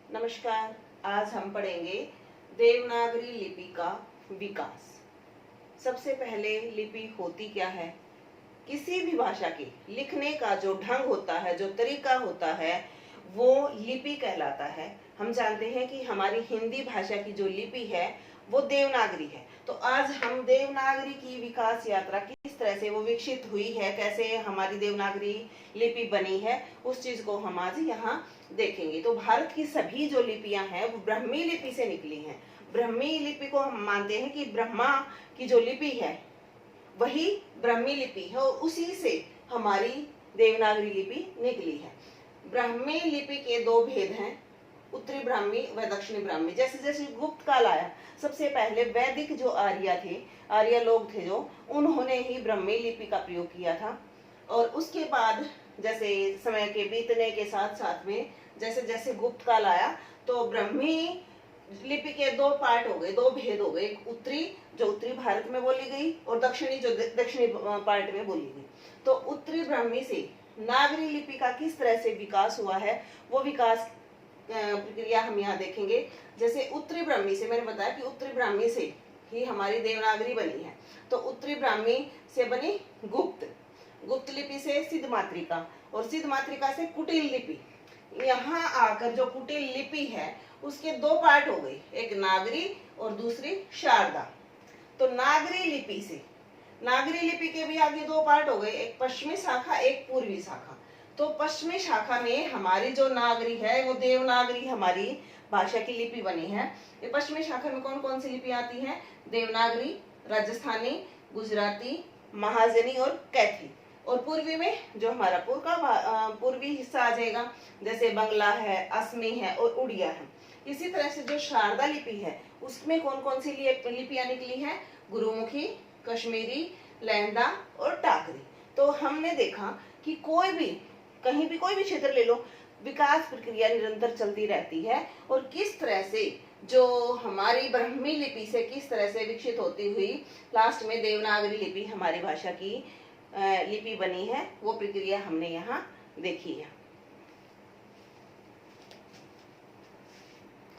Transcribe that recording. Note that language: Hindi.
नमस्कार। आज हम पढ़ेंगे देवनागरी लिपि का विकास। सबसे पहले लिपि होती क्या है? किसी भी भाषा के लिखने का जो ढंग होता है, जो तरीका होता है, वो लिपि कहलाता है। हम जानते हैं कि हमारी हिंदी भाषा की जो लिपि है वो देवनागरी है। तो आज हम देवनागरी की विकास यात्रा किस तरह से वो विकसित हुई है, कैसे हमारी देवनागरी लिपि बनी है, उस चीज को हम आज यहाँ देखेंगे। तो भारत की सभी जो लिपियां हैं वो ब्राह्मी लिपि से निकली हैं। ब्राह्मी लिपि को हम मानते हैं कि ब्रह्मा की जो लिपि है वही ब्राह्मी लिपि है और उसी से हमारी देवनागरी लिपि निकली है। ब्राह्मी लिपि के दो भेद हैं, उत्तरी ब्राह्मी व दक्षिणी ब्राह्मी। जैसे जैसे गुप्त काल आया, सबसे पहले वैदिक जो आर्य लोग थे जो, उन्होंने ही ब्राह्मी लिपि का प्रयोग किया था। और उसके बाद जैसे समय के बीतने के साथ साथ में जैसे जैसे गुप्त काल आया तो ब्राह्मी लिपि के दो पार्ट हो गए, दो भेद हो गए। एक उत्तरी जो उत्तरी भारत में बोली गई और दक्षिणी जो दक्षिणी पार्ट में बोली गई। तो उत्तरी ब्राह्मी से नागरी लिपि का किस तरह से विकास हुआ है, वो विकास प्रक्रिया हम यहाँ देखेंगे। जैसे उत्तरी ब्राह्मी से, मैंने बताया कि उत्तरी ब्राह्मी से ही हमारी देवनागरी बनी है। तो उत्तरी ब्राह्मी से बनी गुप्त लिपि से सिद्ध मातृका और सिद्ध मातृका से कुटिल लिपि। यहाँ आकर जो कुटिल लिपि है उसके दो पार्ट हो गए, एक नागरी और दूसरी शारदा। तो नागरी लिपि के भी आगे दो पार्ट हो गए, एक पश्चिमी शाखा एक पूर्वी शाखा। तो पश्चिमी शाखा में हमारी जो नागरी है वो देवनागरी हमारी भाषा की लिपि बनी है। ये पश्चिमी शाखा में कौन कौन सी लिपि आती है? देवनागरी, राजस्थानी, गुजराती, महाजनी और कैथी। और पूर्वी में जो हमारा पूर्वी हिस्सा आ जाएगा, जैसे बंगला है, असमी है और उड़िया है। इसी तरह से जो शारदा लिपि है उसमें कौन कौन सी लिपियां निकली हैं? गुरुमुखी, कश्मीरी, लैंदा और टाकरी। तो हमने देखा कि कहीं भी कोई भी क्षेत्र ले लो, विकास प्रक्रिया निरंतर चलती रहती है। और किस तरह से जो हमारी ब्राह्मी लिपि से किस तरह से विकसित होती हुई लास्ट में देवनागरी लिपि हमारी भाषा की लिपि बनी है, वो प्रक्रिया हमने यहाँ देखी है।